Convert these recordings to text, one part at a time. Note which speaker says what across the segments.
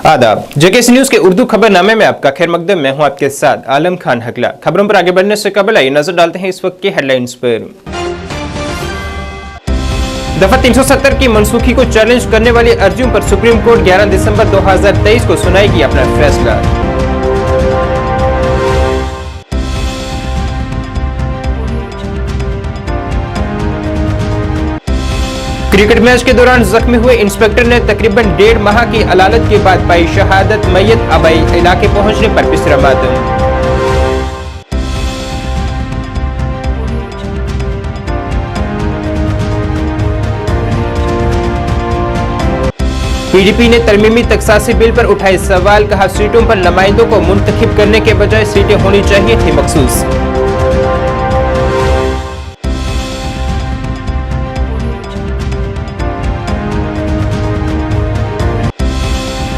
Speaker 1: आदाब, JKC news के उर्दू खबरनामे में आपका खैर मकदम। मैं हूं आपके साथ आलम खान हकला। खबरों पर आगे बढ़ने से कबल आइए नजर डालते हैं इस वक्त की हेडलाइंस पर। दफा 370 की मनसूखी को चैलेंज करने वाली अर्जियों पर सुप्रीम कोर्ट 11 दिसंबर 2023 को सुनाएगी अपना फैसला। क्रिकेट मैच के दौरान जख्मी हुए इंस्पेक्टर ने तकरीबन 1.5 माह की अदालत के बाद पाई शहादत। मैयत आबाई इलाके पहुंचने पर पिसरा मातम। पीडीपी ने तरमीमी तखसासी बिल पर उठाए सवाल। कहा, सीटों पर नुमाइंदों को मुंतखब करने के बजाय सीटें होनी चाहिए थी मखसूस।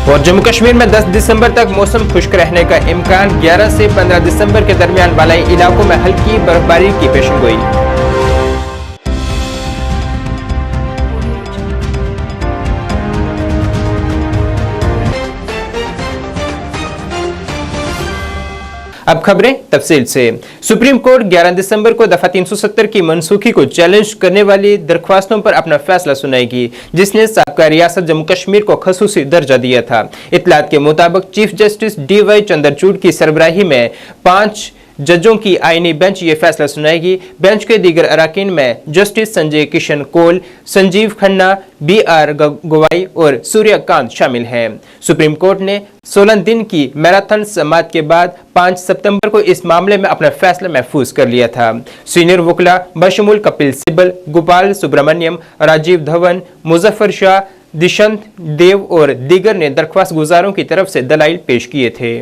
Speaker 1: और जम्मू कश्मीर में 10 दिसंबर तक मौसम खुश्क रहने का इम्कान। 11 से 15 दिसंबर के दरमियान बालाई इलाकों में हल्की बर्फबारी की पेशेनगोई। अब खबरें तफसील से। सुप्रीम कोर्ट 11 दिसंबर को दफा 370 की मनसूखी को चैलेंज करने वाली दरख्वास्तों पर अपना फैसला सुनाएगी, जिसने साबका रियासत जम्मू कश्मीर को खसूसी दर्जा दिया था। इत्तलात के मुताबिक चीफ जस्टिस DY चंद्रचूड़ की सरबराही में 5 जजों की आईनी बेंच ये फैसला सुनाएगी। बेंच के दीगर अराकीन में जस्टिस संजय किशन कौल, संजीव खन्ना, BR गवाई और सूर्यकांत शामिल हैं। सुप्रीम कोर्ट ने 16 दिन की मैराथन समाअत के बाद 5 सितंबर को इस मामले में अपना फैसला महफूज कर लिया था। सीनियर वकीला बशमूल कपिल सिब्बल, गोपाल सुब्रमण्यम, राजीव धवन, मुजफ्फर शाह, दिशंत देव और दीगर ने दरख्वास्त गुजारों की तरफ से दलाइल पेश किए थे।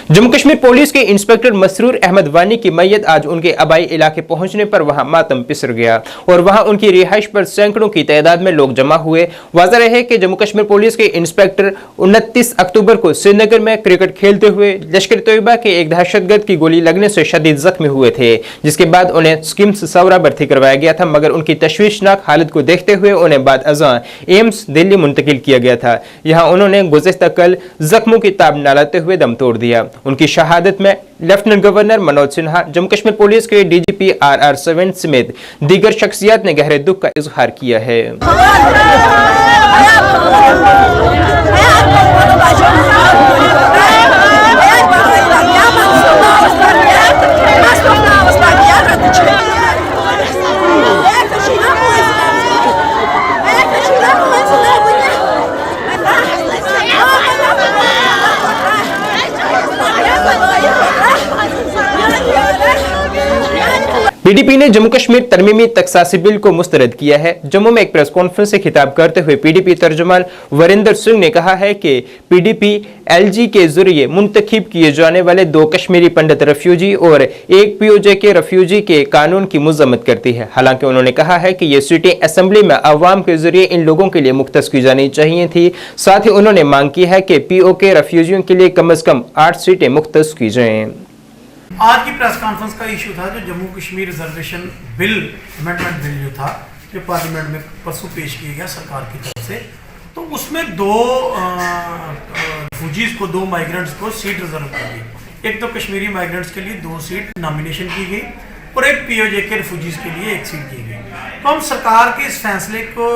Speaker 1: जम्मू कश्मीर पुलिस के इंस्पेक्टर मसरूर अहमद वानी की मैयत आज उनके आबाई इलाके पहुंचने पर वहां मातम पिसर गया और वहां उनकी रिहाइश पर सैकड़ों की तादाद में लोग जमा हुए। वाज़ेह रहे कि जम्मू कश्मीर पुलिस के इंस्पेक्टर 29 अक्टूबर को श्रीनगर में क्रिकेट खेलते हुए लश्कर तैयबा के एक दहशतगर्द की गोली लगने से शदीद जख्मी हुए थे, जिसके बाद उन्हें स्किम्स सौरा भर्ती करवाया गया था, मगर उनकी तशवीशनाक हालत को देखते हुए उन्हें बाद अज़ां एम्स दिल्ली मुंतकिल किया गया था। यहाँ उन्होंने गुज़िश्ता कल जख्मों की ताब न लाते हुए दम तोड़ दिया। उनकी शहादत में lieutenant governor Manoj Sinha, Jammu Kashmir police के DGP RR सवेन समेत दीगर शख्सियत ने गहरे दुख का इजहार किया है। PDP ने जम्मू कश्मीर तरमीमी तखसासी बिल को मुस्तरद किया है। जम्मू में एक प्रेस कॉन्फ्रेंस से खिताब करते हुए PDP तर्जुमान वरिंदर सिंह ने कहा है कि PDP LG के जरिए मुंतखब किए जाने वाले 2 कश्मीरी पंडित रेफ्यूजी और 1 POJ के रेफ्यूजी के कानून की मजम्मत करती है। हालांकि उन्होंने कहा है कि ये सीटें असेंबली में अवाम के जरिए इन लोगों के लिए मुख्तस की जानी चाहिए थी। साथ ही उन्होंने मांग की है कि POK रेफ्यूजियों के लिए कम अज कम 8 सीटें मुख्तस की जाएं।
Speaker 2: आज की प्रेस कॉन्फ्रेंस का इशू था जो Jammu Kashmir reservation bill amendment bill जो था, जो पार्लियामेंट में परसों पेश किया गया सरकार की तरफ से, तो उसमें 2 रिफ्यूजीज को, 2 माइग्रेंट्स को सीट रिजर्व कर दी। एक तो कश्मीरी माइग्रेंट्स के लिए 2 सीट नॉमिनेशन की गई और एक POJ के रिफ्यूजीज के लिए 1 सीट की गई। तो हम सरकार के इस फैसले को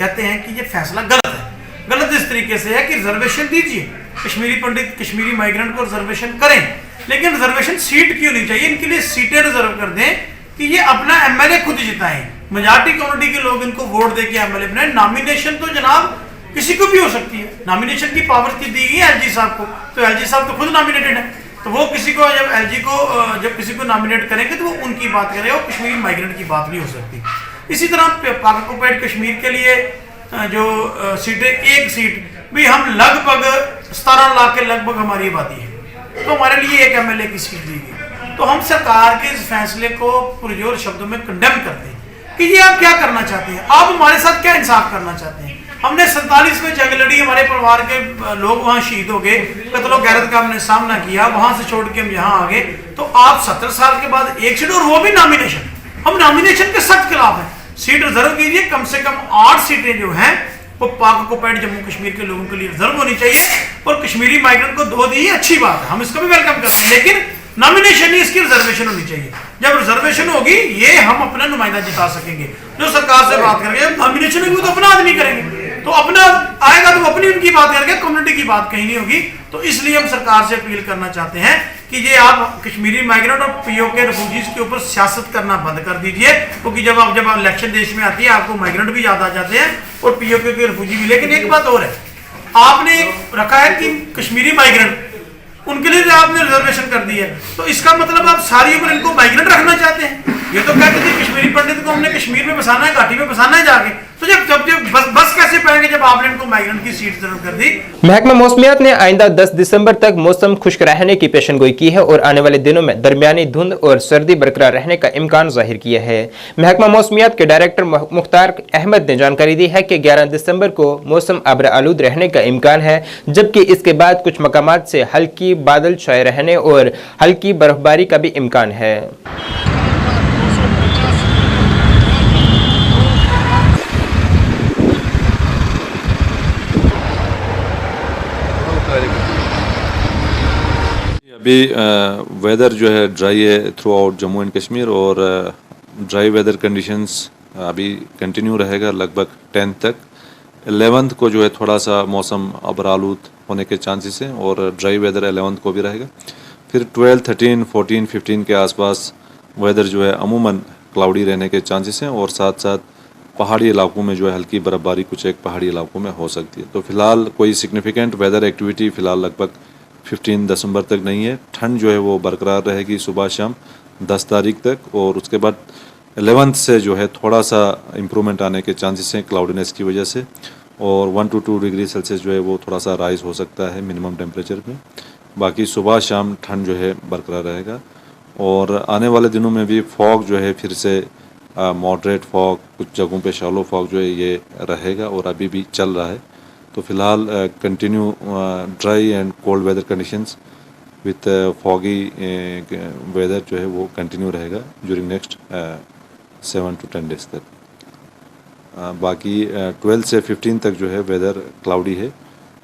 Speaker 2: कहते हैं कि ये फैसला गलत है। गलत इस तरीके से है कि रिजर्वेशन दीजिए, कश्मीरी पंडित, कश्मीरी माइग्रेंट को रिजर्वेशन करें, लेकिन रिजर्वेशन सीट क्यों नहीं चाहिए? इनके लिए सीटें रिजर्व कर दें कि ये अपना MLA खुद जिताएं। मेजॉरिटी कम्युनिटी के लोग इनको वोट दे के MLA बनाए। नॉमिनेशन तो जनाब किसी को भी हो सकती है। नॉमिनेशन की पावर की दी गई LG साहब को, तो LG साहब तो खुद नॉमिनेटेड है, तो वो किसी को जब LG को जब किसी को नॉमिनेट करेंगे तो वो उनकी बात करें, और कश्मीरी माइग्रेंट की बात नहीं हो सकती। इसी तरह पाक ऑक्युपाइड कश्मीर के लिए जो सीटें, 1 सीट भी हम लगभग 17 लाख के लगभग हमारी आबादी है, तो हमारे लिए 1 MLA की सीट दी गई। तो हम सरकार के इस फैसले को पुरजोर शब्दों में कंडेम करते हैं कि ये आप क्या करना चाहते हैं, आप हमारे साथ क्या इंसाफ करना चाहते हैं। हमने 47 में जंग लड़ी, हमारे परिवार के लोग वहां शहीद हो गए, कत्लो गैरत का हमने सामना किया, वहां से छोड़ के हम यहाँ आ गए। तो आप 70 साल के बाद एक सीट, और वो भी नॉमिनेशन, हम नॉमिनेशन के सख्त खिलाफ हैं। सीट रिजर्व कीजिए, कम से कम 8 सीटें जो हैं वो पाक ऑक्युपाइड जम्मू कश्मीर के लोगों के लिए रिजर्व होनी चाहिए, और कश्मीरी माइग्रेंट को 2 दी, अच्छी बात है, हम इसको भी वेलकम करते हैं, लेकिन नॉमिनेशन ही इसकी रिजर्वेशन होनी चाहिए। जब रिजर्वेशन होगी ये हम अपना नुमाइंदा जिता सकेंगे। जो सरकार से बात करेंगे, जब नॉमिनेशन होगी तो अपना आदमी करेंगे, तो अपना आएगा तो अपनी उनकी बात करेंगे, कम्युनिटी की बात कहीं नहीं होगी। तो इसलिए हम सरकार से अपील करना चाहते हैं कि ये आप कश्मीरी माइग्रेंट और पीओके रिफ्यूजीज के ऊपर सियासत करना बंद कर दीजिए, क्योंकि जब इलेक्शन देश में आती है आपको माइग्रेंट भी याद आ जाते हैं और पीओके के रिफ्यूजी भी। लेकिन एक बात और है, आपने रखा है कि कश्मीरी माइग्रेंट, उनके लिए आपने रिजर्वेशन कर दी है, तो इसका मतलब आप सारी उम्र इनको माइग्रेंट रखना चाहते हैं। ये तो कहते थे कश्मीरी पंडित को हमने कश्मीर में बसाना है, घाटी में बसाना है जाके, तो जब बस कैसे पाएंगे जब आपने इनको माइग्रेंट की सीट रिजर्व कर दी।
Speaker 1: महकमा मौसमियात ने आइंदा 10 दिसंबर तक मौसम खुश्क रहने की पेशनगोई की है और आने वाले दिनों में दरमियानी धुंध और सर्दी बरकरार रहने का इम्कान जाहिर किया है। महकमा मौसमियात के डायरेक्टर मुख्तार अहमद ने जानकारी दी है कि 11 दिसंबर को मौसम अब्र आलूद रहने का इम्कान है, जबकि इसके बाद कुछ मकामात से हल्की बादल छाए रहने और हल्की बर्फबारी का भी इम्कान है।
Speaker 3: अभी वेदर जो है ड्राई है through out Jammu and Kashmir, और ड्राई वेदर कंडीशंस अभी कंटिन्यू रहेगा लगभग 10 तक। 11th को जो है थोड़ा सा मौसम अबरालूद होने के चांसेस हैं और ड्राई वेदर 11th को भी रहेगा। फिर 12, 13, 14, 15 के आसपास वेदर जो है अमूमन क्लाउडी रहने के चांसेस हैं, और साथ साथ पहाड़ी इलाकों में जो है हल्की बर्फबारी कुछ एक पहाड़ी इलाकों में हो सकती है। तो फिलहाल कोई सिग्निफिकेंट वेदर एक्टिविटी फिलहाल लगभग 15 दिसंबर तक नहीं है। ठंड जो है वो बरकरार रहेगी सुबह शाम 10 तारीख तक, और उसके बाद 11th से जो है थोड़ा सा इम्प्रूवमेंट आने के चांसेस हैं क्लाउडीनेस की वजह से, और 1 to 2 डिग्री सेल्सियस जो है वो थोड़ा सा राइज हो सकता है मिनिमम टेम्परेचर में। बाकी सुबह शाम ठंड जो है बरकरार रहेगा, और आने वाले दिनों में भी फॉग जो है फिर से मॉडरेट फॉग, कुछ जगहों पे शैलो फॉग जो है ये रहेगा और अभी भी चल रहा है। तो फिलहाल continue dry and cold weather conditions with foggy weather जो है वो कंटिन्यू रहेगा ड्यूरिंग नेक्स्ट 7 to 10 डेज तक। बाकी 12 से 15 तक जो है वेदर क्लाउडी है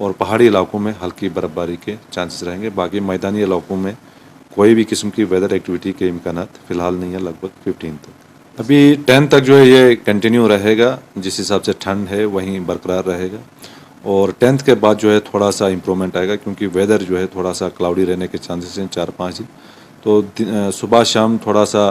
Speaker 3: और पहाड़ी इलाकों में हल्की बर्फबारी के चांसेस रहेंगे। बाकी मैदानी इलाकों में कोई भी किस्म की वेदर एक्टिविटी के इम्कानात फ़िलहाल नहीं है लगभग 15 तक। अभी 10 तक जो है ये कंटिन्यू रहेगा, जिस हिसाब से ठंड है वहीं बरकरार रहेगा, और 10th के बाद जो है थोड़ा सा इम्प्रूवमेंट आएगा, क्योंकि वेदर जो है थोड़ा सा क्लाउडी रहने के चांसेस हैं 4-5 दिन। तो सुबह शाम थोड़ा सा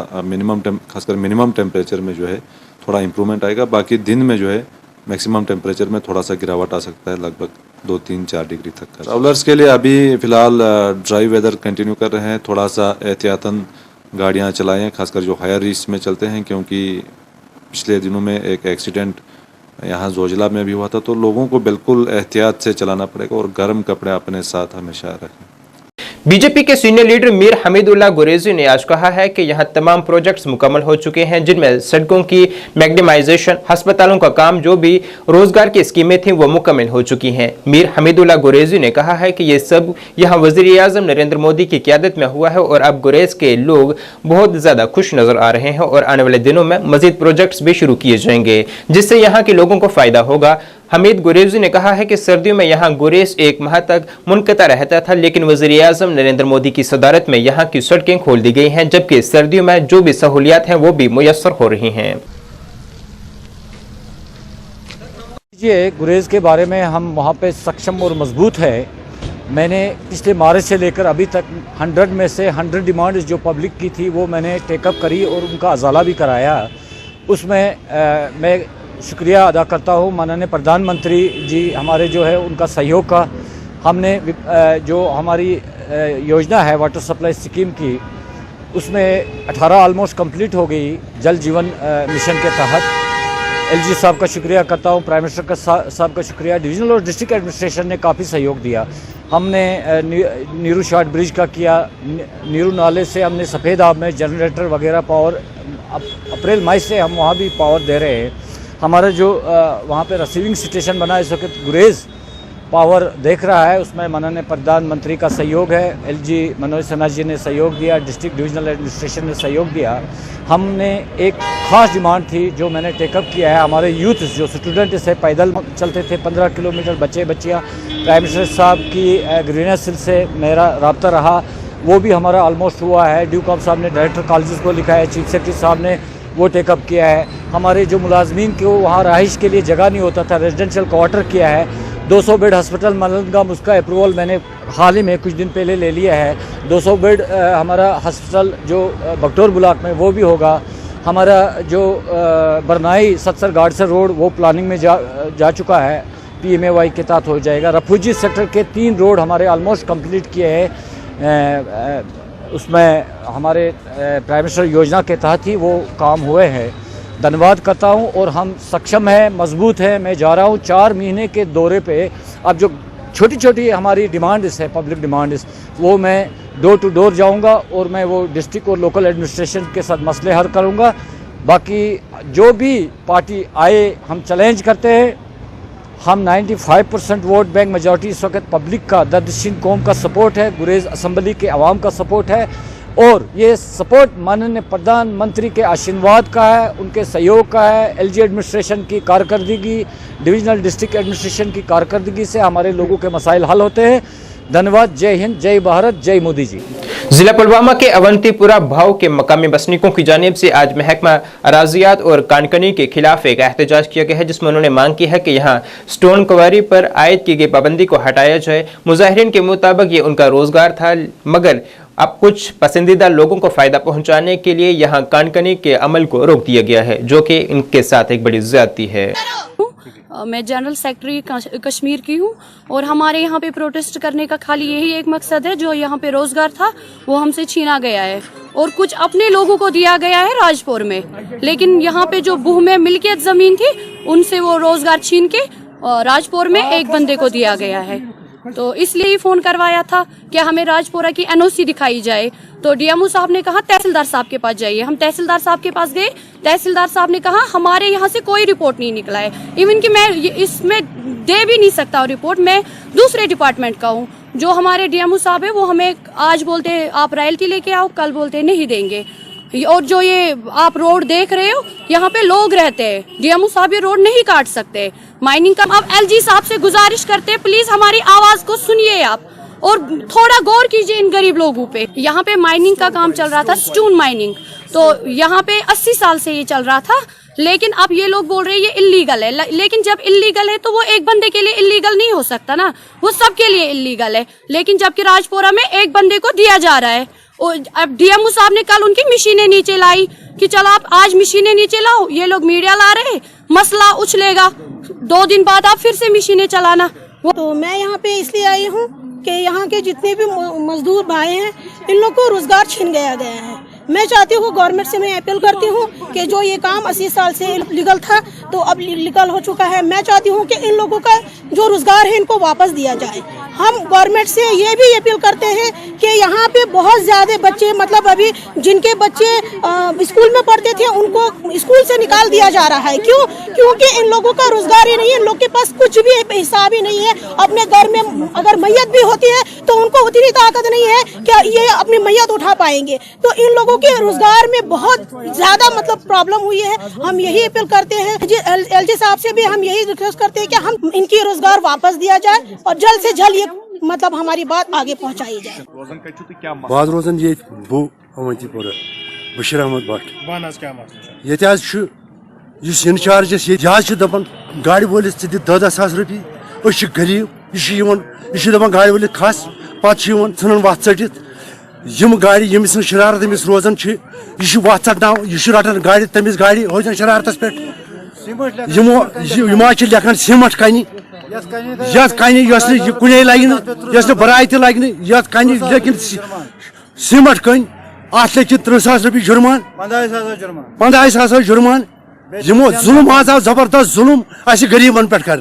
Speaker 3: खासकर मिनिमम टेम्परेचर में जो है थोड़ा इम्प्रूवमेंट आएगा। बाकी दिन में जो है मैक्सिमम टेम्परेचर में थोड़ा सा गिरावट आ सकता है लगभग 2-3-4 डिग्री तक का। ट्रैवलर्स के लिए अभी फ़िलहाल ड्राई वेदर कंटिन्यू कर रहे हैं, थोड़ा सा एहतियातन गाड़ियाँ चलाएँ, खासकर जो हायर रिस्क में चलते हैं, क्योंकि पिछले दिनों में एक एक्सीडेंट यहाँ जोजिला में भी हुआ था। तो लोगों को बिल्कुल एहतियात से चलाना पड़ेगा और गर्म कपड़े अपने साथ हमेशा रखें।
Speaker 1: बीजेपी के सीनियर लीडर मीर हमीदुल्लाह गुरेजी ने आज कहा है कि यहां तमाम प्रोजेक्ट्स मुकम्मल हो चुके हैं, जिनमें सड़कों की मैग्नेमाइजेशन, अस्पतालों का काम, जो भी रोजगार की स्कीमें थी वो मुकम्मल हो चुकी हैं। मीर हमीदुल्लाह गुरेजी ने कहा है कि ये सब यहां वज़ीर-ए-आज़म नरेंद्र मोदी की क़यादत में हुआ है और अब गुरेज के लोग बहुत ज्यादा खुश नजर आ रहे हैं और आने वाले दिनों में मजीद प्रोजेक्ट्स भी शुरू किए जाएंगे, जिससे यहाँ के लोगों को फायदा होगा। हमीद गुरेजी ने कहा है कि सर्दियों में यहाँ गुरेज 1 माह तक मुनक़ता रहता था, लेकिन वज़ीर-ए-आज़म नरेंद्र मोदी की सदारत में यहाँ की सड़कें खोल दी गई हैं, जबकि सर्दियों में जो भी सहूलियात हैं वो भी मुयस्सर हो रही हैं।
Speaker 4: ये गुरेज के बारे में हम वहाँ पे सक्षम और मजबूत है। मैंने पिछले मार्च से लेकर अभी तक 100 में से 100 डिमांड्स जो पब्लिक की थी वो मैंने टेकअप करी और उनका अजाला भी कराया। उसमें मैं शुक्रिया अदा करता हूँ माननीय प्रधानमंत्री जी हमारे जो है उनका सहयोग का। हमने जो हमारी योजना है वाटर सप्लाई स्कीम की, उसमें 18 ऑलमोस्ट कंप्लीट हो गई जल जीवन मिशन के तहत। एलजी साहब का शुक्रिया करता हूँ, प्राइम मिनिस्टर का साहब का शुक्रिया। डिविजनल और डिस्ट्रिक्ट एडमिनिस्ट्रेशन ने काफ़ी सहयोग दिया। हमने नीरू शार्ट ब्रिज का किया, नीरू नाले से हमने सफ़ेद आब में जनरेटर वगैरह पावर अप्रैल मई से हम वहाँ भी पावर दे रहे हैं। हमारा जो वहाँ पे रिसीविंग स्टेशन बना है इस वक्त गुरेज पावर देख रहा है, उसमें माननीय प्रधानमंत्री का सहयोग है, एलजी मनोज सिन्हा जी ने सहयोग दिया, डिस्ट्रिक्ट डिविजनल एडमिनिस्ट्रेशन ने सहयोग दिया। हमने एक खास डिमांड थी जो मैंने टेकअप किया है, हमारे यूथ जो स्टूडेंट से पैदल चलते थे 15 किलोमीटर, बच्चे बच्चियाँ, प्राइम मिनिस्टर साहब की ग्रीनर सेल से मेरा रब्ता रहा, वो भी हमारा ऑलमोस्ट हुआ है। ड्यू कॉप साहब ने डायरेक्टर कॉलेज को लिखा है, चीफ सेक्रेटरी साहब ने वो टेकअप किया है। हमारे जो मुलाजमीन को वहाँ रहाइश के लिए जगह नहीं होता था, रेजिडेंशियल क्वार्टर किया है। 200 बेड हॉस्पिटल मलंगम, उसका अप्रूवल मैंने हाल ही में कुछ दिन पहले ले लिया है। 200 बेड हमारा हॉस्पिटल जो बगटोर ब्लॉक में वो भी होगा। हमारा जो बरनाई सत्सर गाड़सर रोड वो प्लानिंग में जा चुका है, PMAY के तहत हो जाएगा। रफूजी सेक्टर के 3 रोड हमारे ऑलमोस्ट कंप्लीट किए हैं, उसमें हमारे प्राइम मिनिस्टर योजना के तहत ही वो काम हुए हैं। धन्यवाद करता हूं और हम सक्षम हैं, मजबूत हैं। मैं जा रहा हूं 4 महीने के दौरे पे। अब जो छोटी छोटी हमारी डिमांड्स है, पब्लिक डिमांड्स, वो मैं डोर टू डोर जाऊंगा और मैं वो डिस्ट्रिक्ट और लोकल एडमिनिस्ट्रेशन के साथ मसले हल करूंगा। बाकी जो भी पार्टी आए हम चैलेंज करते हैं। हम 95% वोट बैंक मेजॉरिटी इस वक्त पब्लिक का, दर्दशीन कौम का सपोर्ट है, गुरेज असम्बली के अवाम का सपोर्ट है और ये सपोर्ट माननीय प्रधानमंत्री के आशीर्वाद का है, उनके सहयोग का है। एलजी एडमिनिस्ट्रेशन की कारकर्दगी, डिविजनल डिस्ट्रिक्ट एडमिनिस्ट्रेशन की कारकर्दगी से हमारे लोगों के मसाइल हल होते हैं। धन्यवाद। जय हिंद, जय भारत, जय मोदी जी।
Speaker 1: जिला पुलवामा के अवंतीपुरा भाव के मकामी बसनीकों की जानिब से आज महकमा अराजियात और कानकनी के खिलाफ एक एहतजाज किया गया है, जिसमें उन्होंने मांग की है कि यहाँ स्टोन क्वारी पर आयद की गई पाबंदी को हटाया जाए। मुजाहिरीन के मुताबिक ये उनका रोजगार था, मगर अब कुछ पसंदीदा लोगों को फायदा पहुंचाने के लिए यहाँ कानकनी के अमल को रोक दिया गया है, जो कि इनके साथ एक बड़ी ज्यादती है।
Speaker 5: मैं जनरल सेक्रेटरी कश्मीर की हूँ और हमारे यहाँ पे प्रोटेस्ट करने का खाली यही एक मकसद है, जो यहाँ पे रोजगार था वो हमसे छीना गया है और कुछ अपने लोगों को दिया गया है राजपुर में, लेकिन यहाँ पे जो बुह में मिल्कियत जमीन थी उनसे वो रोजगार छीन के राजपुर में एक बंदे को दिया गया है। तो इसलिए ही फोन करवाया था कि हमें राजपुरा की NOC दिखाई जाए। तो DMO साहब ने कहा तहसीलदार साहब के पास जाइए। हम तहसीलदार साहब के पास गए, तहसीलदार साहब ने कहा हमारे यहाँ से कोई रिपोर्ट नहीं निकला है। इवन कि मैं इसमें दे भी नहीं सकता रिपोर्ट, मैं दूसरे डिपार्टमेंट का हूँ। जो हमारे DMO साहब है वो हमें आज बोलते हैं आप रॉयल्टी लेके आओ, कल बोलते हैं नहीं देंगे। और जो ये आप रोड देख रहे हो यहाँ पे लोग रहते हैं, DMO साहब ये रोड नहीं काट सकते। माइनिंग का अब LG साहब से गुजारिश करते हैं, प्लीज हमारी आवाज को सुनिए आप और थोड़ा गौर कीजिए इन गरीब लोगों पे। यहाँ पे माइनिंग का काम चल रहा था, स्टोन माइनिंग, तो यहाँ पे 80 साल से ये चल रहा था, लेकिन अब ये लोग बोल रहे हैं ये इल्लीगल है। लेकिन जब इल्लीगल है तो वो एक बंदे के लिए इल्लीगल नहीं हो सकता ना, वो सबके लिए इल्लीगल है। लेकिन जबकि राजपुरा में एक बंदे को दिया जा रहा है। और अब DMO साहब ने कल उनकी मशीनें नीचे लाई कि चलो आप आज मशीनें नीचे लाओ, ये लोग मीडिया ला रहे, मसला उछलेगा, 2 दिन बाद आप फिर से मशीनें चलाना।
Speaker 6: तो मैं यहाँ पे इसलिए आई हूँ कि यहाँ के जितने भी मजदूर भाई हैं इन लोग को रोजगार छीन गया है। मैं चाहती हूँ गवर्नमेंट से मैं अपील करती हूँ कि जो ये काम 80 साल से लीगल था तो अब लीगल हो चुका है। मैं चाहती हूँ कि इन लोगों का जो रोजगार है इनको वापस दिया जाए। हम गवर्नमेंट से ये भी अपील करते हैं कि यहाँ पे बहुत ज्यादा बच्चे, मतलब अभी जिनके बच्चे स्कूल में पढ़ते थे उनको स्कूल से निकाल दिया जा रहा है। क्यों? क्योंकि इन लोगों का रोजगार ही नहीं है, इन लोग के पास कुछ भी हिसाब ही नहीं है। अपने घर में अगर मैयत भी होती है तो उनको उतनी ताकत नहीं है कि ये अपनी मैयत उठा पाएंगे। तो इन लोगों के रोजगार में बहुत ज्यादा मतलब प्रॉब्लम हुई है। हम यही अपील करते हैं LG साहब से भी हम यही रिक्वेस्ट करते हैं कि हम इनकी रोजगार वापस दिया जाए और जल्द से जल्द ये मतलब हमारी बात आगे पहुंचाई जाए।
Speaker 7: बात रोजन ये बो अवंतीपुरा बशीर अहमद भट्ट ये इंचार्ज दपान गाड़ी वोलिस 10,000 रुपये गरीब यह दपान गाड़ी वोलिस खस पे वन वत चटित यम गाड़ी यमिस शरारत अमिस रोजान यह वत चटना यह रटान गाड़ी तमिस गाड़ी रोजान शरारत पे यमो लेखान सीमट कन कुन लगे बराय तगे लेकिन सीमट कन अत लगे 30,000 रुपये जुर्मान 15,000 जुर्मान। यमो जुल्म आज आव जबरदस्त जुल्म अस गरीबन पे कर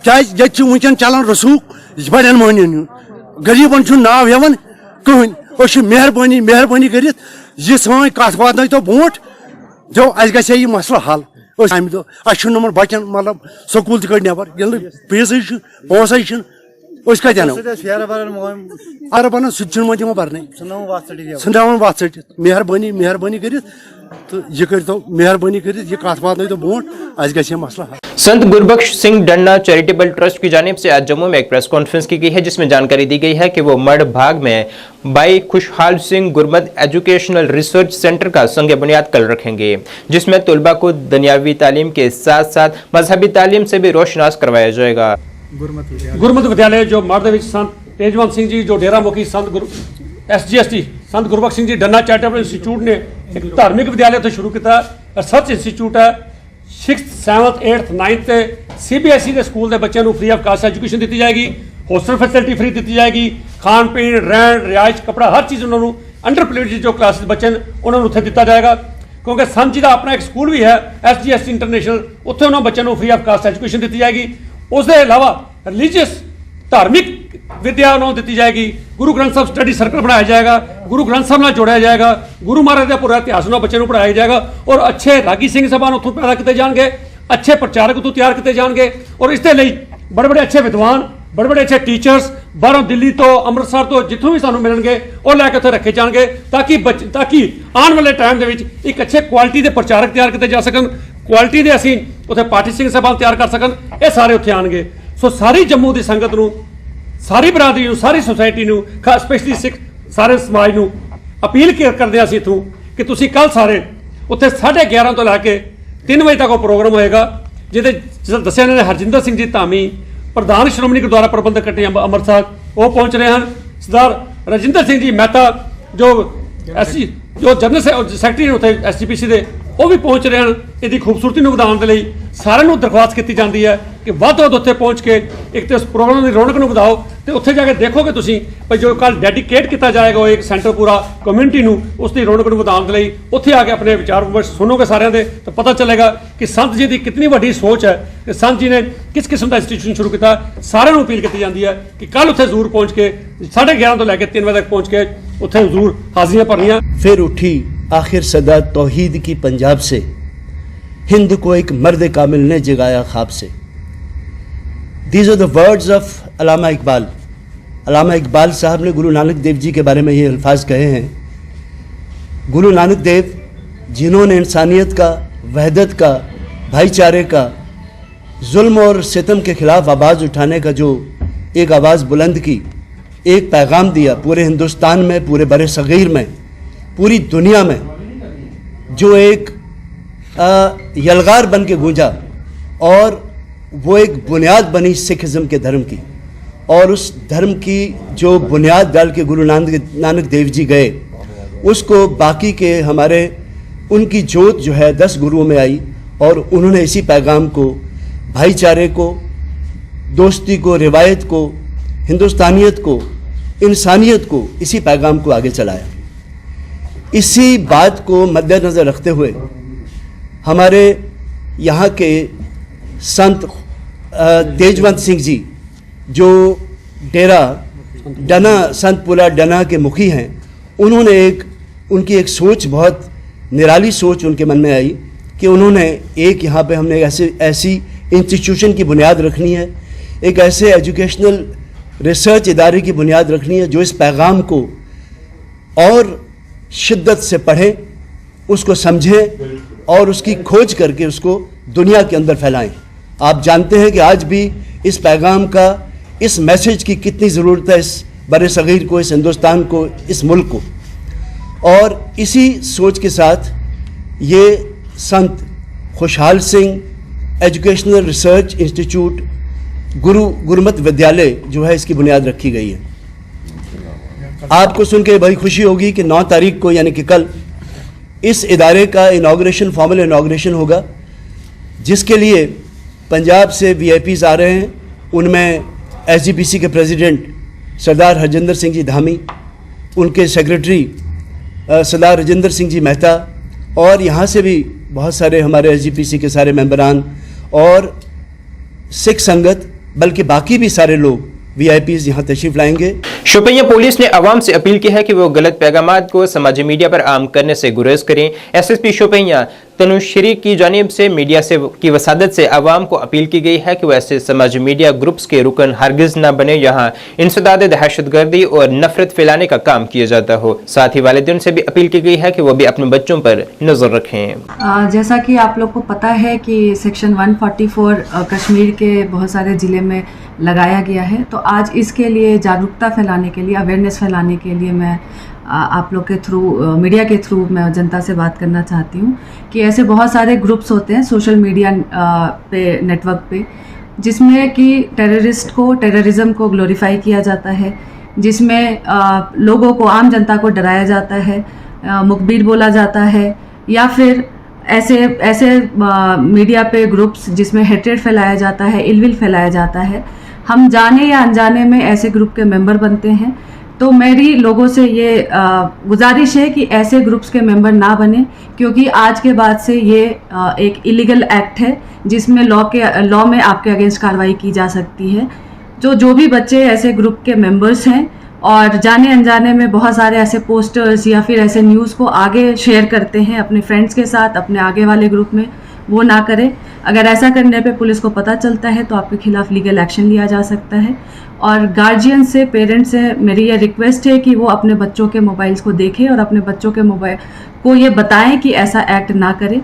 Speaker 7: क्या वनकन चलान रसूख बड़न महन गरीबन नाव हेवन कहन मेहरबानी कर यह सन कत वात तो ब्रोट जो अस गई यह मसला हल अमि दो अमन बचन मतलब स्कूल तक नबर फीस पोस कत अगर बन सह तमो बरन सनावन वत ट मेहरबानी मेहरबानी कर तो यह कर मेहरबानी कर कत वात तो ब्रोह अस ग मसला हल।
Speaker 1: संत गुरबख्श सिंह डन्ना चैरिटेबल ट्रस्ट की जानिब से आज जम्मू में एक प्रेस कॉन्फ्रेंस की गई है, जिसमें जानकारी दी गई है कि वो मड भाग में भाई खुशहाल Singh Gurmat educational research centre का संग बुनियाद कल रखेंगे, जिसमें तलबा को दुनियावी तालीम के साथ साथ मजहबी तालीम से भी रोशनास करवाया जाएगा।
Speaker 8: गुरमत विद्यालय जो मड संत तेजवंत सिंह जी जो डेरा मुखी संत SGST संत गुरबख्श सिंह जी डन्ना चैरिटेबल इंस्टीट्यूट ने एक धार्मिक विद्यालय उत्थे शुरू किया। रिसर्च इंस्टीट्यूट है 6th 7th 8th 9th CBSE के स्कूल के बच्चों को फ्री ऑफ कास्ट एजुकेशन दी जाएगी, हॉस्टल फैसिलिटी फ्री दी जाएगी, खान पीन रहन रिहाइश कपड़ा हर चीज़ उन्होंने अंडर प्रिविलेज जो क्लासेस बच्चे उन्होंने उत्थे दिता जाएगा। क्योंकि संत जी का अपना एक स्कूल भी है SGST इंटरनेशनल, उत्थे उन्होंने बच्चों को फ्री ऑफ कास्ट एजुकेशन दी जाएगी। उसके अलावा रिलीजियस धार्मिक विद्या उन्होंने दी जाएगी। गुरु ग्रंथ साहब स्टडी सर्कल बनाया जाएगा, गुरु ग्रंथ साहब ਨਾਲ जोड़ाया जाएगा, गुरु महाराज का पूरा इतिहास उन्होंने बच्चों को पढ़ाया जाएगा और अच्छे रागी सिंह साहबान उत्थों पैदा किए जाएंगे, अच्छे प्रचारक उत्थों तैयार किए जाएंगे और इसके लिए बड़े बड़े अच्छे विद्वान बड़े बड़े अच्छे टीचर्स बाहरों दिल्ली तो अमृतसर तो जितों भी सानू मिलेंगे और लैके उत्थे रखे जाएंगे ताकि आने वाले टाइम के एक अच्छे क्वालिटी के प्रचारक तैयार किए जा सकन, क्वालिटी के असीं उत्थे पार्टी सिंह साहबान तैयार कर सकन, ये सारे उत्थे आएंगे। सो सारी जम्मू की संगत नूं सारी बरादरी सारी सोसाइटी स्पेशली सिख सारे समाज को अपील करते हैं इतों कि तुम कल सारे उत्थे 11:30 तो लैके 3 बजे तक वो प्रोग्राम होएगा, जिहदे दस्सिया इन्होंने हरजिंदर सिंह जी धामी प्रधान श्रोमणी गुरुद्वारा प्रबंधक कमेटी अमृतसर वो पहुंच रहे हैं, सरदार राजिंदर सिंह जी मेहता जो जनरल सैकटरी ने उत्थे SGPC के वो भी पहुंच रहे हैं। इसकी खूबसूरती को वधाउण दे लई सारिआं नूं दरख्वास्त की जाती है कि वध तो वध उत्थे पहुंच के एक तो इस प्रोग्राम की रौनक को वधाओ तो उत्थे जाके देखोगे तुसीं भाई जो कल डेडिकेट किया जाएगा वो एक सेंटर पूरा कम्यूनिटी नूं उसकी रौनक को वधाउण दे लई उत्थे आके अपने विचार विमर्श सुनोगे सारिआं दे तो पता चलेगा कि संत जी की कितनी वड्डी सोच है कि संत जी ने किस किस्म का इंस्टीट्यूशन शुरू किया। सारिआं नूं अपील की जाती है कि कल उत्थे जरूर पहुंच के 11:30 तो लैके 3 बजे तक पहुंच के उत्थे जरूर हाजिरियां भरनियां।
Speaker 9: फिर उठी आखिर सदा तौहीद की पंजाब से, हिंद को एक मर्द कामिल ने जगाया ख्वाब से। These are the words of Allama Iqbal. Allama Iqbal Sahab ने गुरु नानक देव जी के बारे में ये अल्फाज कहे हैं। गुरु नानक देव जिन्होंने इंसानियत का, वहदत का, भाईचारे का, जुल्म और सितम के खिलाफ आवाज़ उठाने का जो एक आवाज़ बुलंद की, एक पैगाम दिया पूरे हिंदुस्तान में, पूरे बरे सगीर में, पूरी दुनिया में, जो एक यलगार बन के गूंजा और वो एक बुनियाद बनी सिखिज़म के धर्म की। और उस धर्म की जो बुनियाद डाल के गुरु नानक देव जी गए, उसको बाकी के हमारे उनकी जोत जो है 10 गुरुओं में आई और उन्होंने इसी पैगाम को, भाईचारे को, दोस्ती को, रिवायत को, हिंदुस्तानियत को, इंसानियत को, इसी पैगाम को आगे चलाया। इसी बात को मद्देनज़र रखते हुए हमारे यहाँ के संत तेजवंत सिंह जी जो डेरा डना संतपुरा डना के मुखी हैं, उन्होंने उनकी एक सोच, बहुत निराली सोच उनके मन में आई कि उन्होंने एक यहाँ पे हमने ऐसी इंस्टीट्यूशन की बुनियाद रखनी है, एक ऐसे एजुकेशनल रिसर्च इदारे की बुनियाद रखनी है जो इस पैगाम को और शिद्दत से पढ़ें, उसको समझें और उसकी खोज करके उसको दुनिया के अंदर फैलाएं। आप जानते हैं कि आज भी इस पैगाम का, इस मैसेज की कितनी ज़रूरत है इस बड़े सगीर को, इस हिंदुस्तान को, इस मुल्क को। और इसी सोच के साथ ये संत खुशहाल Singh educational research institute Gurmat विद्यालय जो है, इसकी बुनियाद रखी गई है। आपको सुन के बड़ी खुशी होगी कि 9 तारीख को यानी कि कल इस इदारे का इनाग्रेशन, फॉर्मल इनाग्रेशन होगा, जिसके लिए पंजाब से VIPs आ रहे हैं। उनमें SGPC के प्रेसिडेंट सरदार हरजिंदर सिंह जी धामी, उनके सेक्रेटरी सरदार राजिंदर सिंह जी मेहता और यहाँ से भी बहुत सारे हमारे SGPC के सारे मेंबरान और सिख संगत, बल्कि बाकी भी सारे लोग VIPs यहाँ तशरीफ लाएंगे।
Speaker 1: शोपियां पुलिस ने आवाम से अपील की है कि वो गलत पैगामात को समाजी मीडिया पर आम करने से गुरेज करें। एसएसपी शोपियां तनुश्री की जानिब से मीडिया से की वसादत से आवाम को अपील की गई है कि वो ऐसे समाजी मीडिया ग्रुप्स के रुकन हरगिज न बने यहाँ इंसदाद दहशतगर्दी और नफरत फैलाने का काम किया जाता हो। साथ ही वालिदैन से भी अपील की गई है कि वो भी अपने बच्चों पर नजर रखें।
Speaker 10: जैसा कि आप लोग को पता है कि सेक्शन 144 कश्मीर के बहुत सारे ज़िले में लगाया गया है, तो आज इसके लिए जागरूकता फैलाने के लिए, अवेयरनेस फैलाने के लिए मैं आप लोग के थ्रू, मीडिया के थ्रू मैं जनता से बात करना चाहती हूँ कि ऐसे बहुत सारे ग्रुप्स होते हैं सोशल मीडिया पे, नेटवर्क पे, जिसमें कि टेररिज्म को ग्लोरीफाई किया जाता है, जिसमें लोगों को, आम जनता को डराया जाता है, मुखबिर बोला जाता है, या फिर ऐसे मीडिया पे ग्रुप्स जिसमें हेट्रेड फैलाया जाता है, इलविल फैलाया जाता है। हम जाने या अनजाने में ऐसे ग्रुप के मेंबर बनते हैं। तो मेरी लोगों से ये गुजारिश है कि ऐसे ग्रुप्स के मेंबर ना बने, क्योंकि आज के बाद से ये एक इलीगल एक्ट है जिसमें लॉ में आपके अगेंस्ट कार्रवाई की जा सकती है। जो भी बच्चे ऐसे ग्रुप के मेंबर्स हैं और जाने अनजाने में बहुत सारे ऐसे पोस्टर्स या फिर ऐसे न्यूज़ को आगे शेयर करते हैं अपने फ्रेंड्स के साथ, अपने आगे वाले ग्रुप में, वो ना करें। अगर ऐसा करने पे पुलिस को पता चलता है तो आपके खिलाफ लीगल एक्शन लिया जा सकता है। और गार्जियन से, पेरेंट्स से मेरी ये रिक्वेस्ट है कि वो अपने बच्चों के मोबाइल्स को देखें और अपने बच्चों के मोबाइल को ये बताएं कि ऐसा एक्ट ना करें।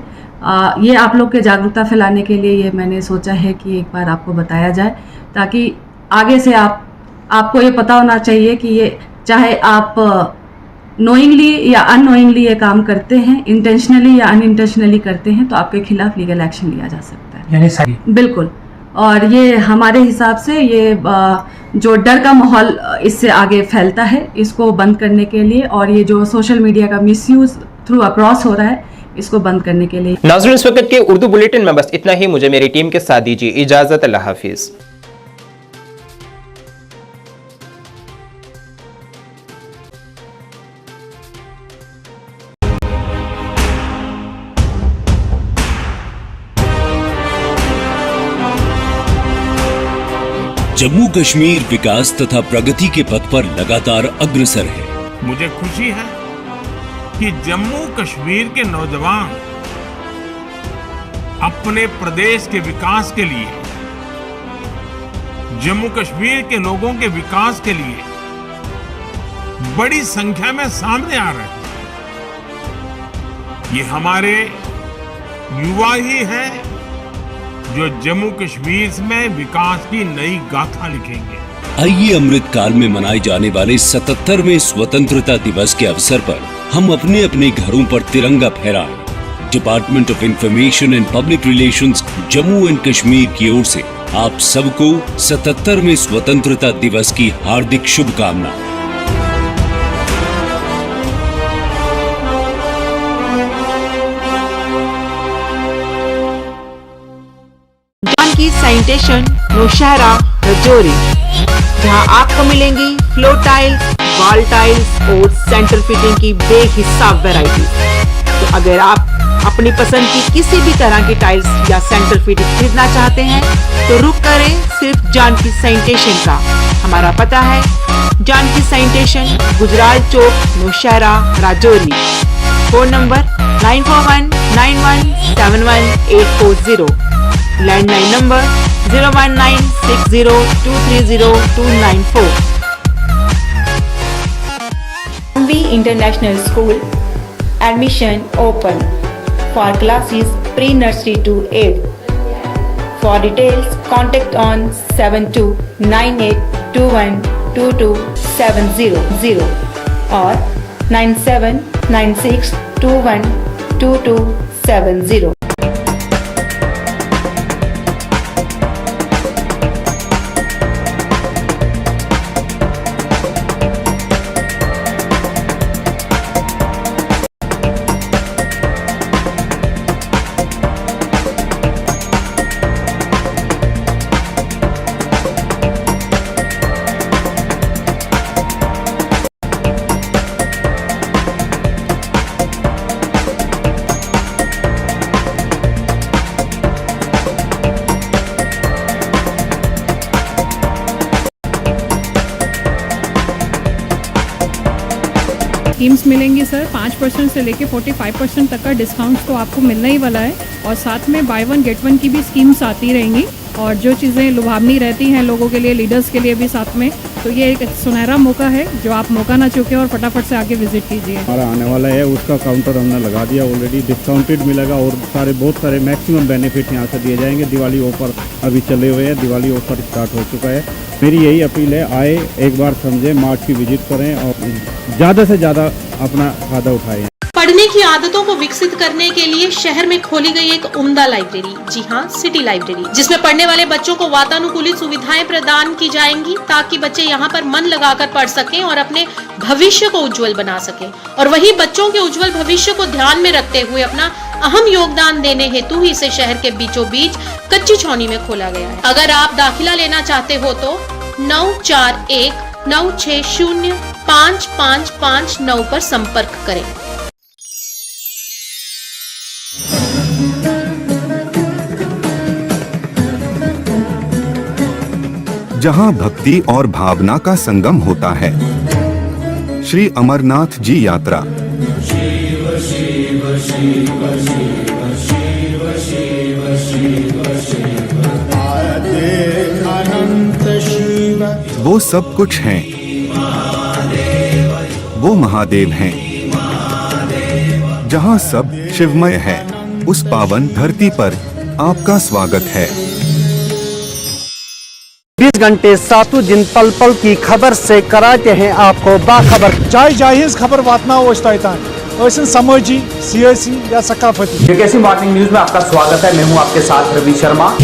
Speaker 10: ये आप लोग के जागरूकता फैलाने के लिए ये मैंने सोचा है कि एक बार आपको बताया जाए, ताकि आगे से आपको ये पता होना चाहिए कि ये चाहे आप नोइंगली या अननोइंगली ये काम करते हैं, इंटेंशनली या अनइंटेंशनली करते हैं, तो आपके खिलाफ लीगल एक्शन लिया जा सकता है।
Speaker 11: यानी
Speaker 10: बिल्कुल। और ये हमारे हिसाब से ये जो डर का माहौल इससे आगे फैलता है, इसको बंद करने के लिए, और ये जो सोशल मीडिया का मिसयूज थ्रू अक्रॉस हो रहा है, इसको बंद करने के लिए।
Speaker 1: नाज़रीन, इस वक्त के उर्दू बुलेटिन में बस इतना ही। मुझे मेरी टीम के साथ दीजिए इजाजत। अल्लाह हाफिज।
Speaker 12: जम्मू कश्मीर विकास तथा प्रगति के पथ पर लगातार अग्रसर है।
Speaker 13: मुझे खुशी है कि जम्मू कश्मीर के नौजवान अपने प्रदेश के विकास के लिए, जम्मू कश्मीर के लोगों के विकास के लिए बड़ी संख्या में सामने आ रहे हैं। ये हमारे युवा ही हैं जो जम्मू कश्मीर में विकास की नई गाथा लिखेंगे।
Speaker 12: आइए अमृत काल में मनाए जाने वाले 77वें स्वतंत्रता दिवस के अवसर पर हम अपने अपने घरों पर तिरंगा फहराएं। Department of information and public relations Jammu and Kashmir की ओर से आप सबको 77वें स्वतंत्रता दिवस की हार्दिक शुभकामनाएं।
Speaker 14: जानकी सैनिटेशन नौशहरा रजौरी, जहां आपको मिलेंगी फ्लोर टाइल्स, वॉल टाइल्स और सेंटर फिटिंग की बेहिसाब वैरायटी। तो अगर आप अपनी पसंद की किसी भी तरह की टाइल्स या सेंटर फिटिंग खरीदना चाहते हैं तो रुक करें सिर्फ जानकी सैनिटेशन का। हमारा पता है Janki sanitation, Gujral Chowk, Nowshera, Rajouri. Phone number 9419171840, landline number 01960230294।
Speaker 15: Anvi International School, admission open for classes pre-nursery to 8th. For details, contact on 7298212270 or 9796212270.
Speaker 11: Schemes मिलेंगी सर। 5% से लेके 45% तक का डिस्काउंट तो आपको मिलने ही वाला है, और साथ में बाय वन गेट वन की भी स्कीम्स आती रहेंगी, और जो चीज़ें लुभावनी रहती हैं लोगों के लिए, लीडर्स के लिए भी साथ में, तो ये एक सुनहरा मौका है जो आप मौका ना चूकें और फटाफट से आके विजिट कीजिए।
Speaker 16: हमारा आने वाला है उसका काउंटर हमने लगा दिया ऑलरेडी, डिस्काउंटेड मिलेगा और बहुत सारे मैक्सिमम बेनिफिट यहाँ से दिए जाएंगे। दिवाली ऑफर अभी चले हुए हैं, दिवाली ऑफर स्टार्ट हो चुका है। मेरी यही अपील है, आए एक बार समझें, मार्ट की विजिट करें और ज़्यादा से ज़्यादा अपना फायदा उठाएं।
Speaker 17: पढ़ने की आदतों को विकसित करने के लिए शहर में खोली गई एक उम्दा लाइब्रेरी, जी हाँ, सिटी लाइब्रेरी, जिसमें पढ़ने वाले बच्चों को वातानुकूलित सुविधाएं प्रदान की जाएंगी ताकि बच्चे यहाँ पर मन लगाकर पढ़ सकें और अपने भविष्य को उज्जवल बना सकें। और वही बच्चों के उज्जवल भविष्य को ध्यान में रखते हुए अपना अहम योगदान देने हेतु ही इसे शहर के बीचों बीच कच्ची छौनी में खोला गया है। अगर आप दाखिला लेना चाहते हो तो 9419605559 पर संपर्क करें।
Speaker 18: जहां भक्ति और भावना का संगम होता है, श्री अमरनाथ जी यात्रा। वो सब कुछ हैं, वो महादेव हैं। जहां सब शिवमय है, उस पावन धरती पर आपका स्वागत है।
Speaker 19: 20 घंटे 7 दिन पल पल की खबर से कराते हैं आपको बाखबर।
Speaker 20: जाय जायज खबर वातना समाजी, सियासी या सकाफती।
Speaker 21: जेकेसी मॉर्निंग न्यूज में आपका स्वागत है। मैं हूं आपके साथ रवि शर्मा।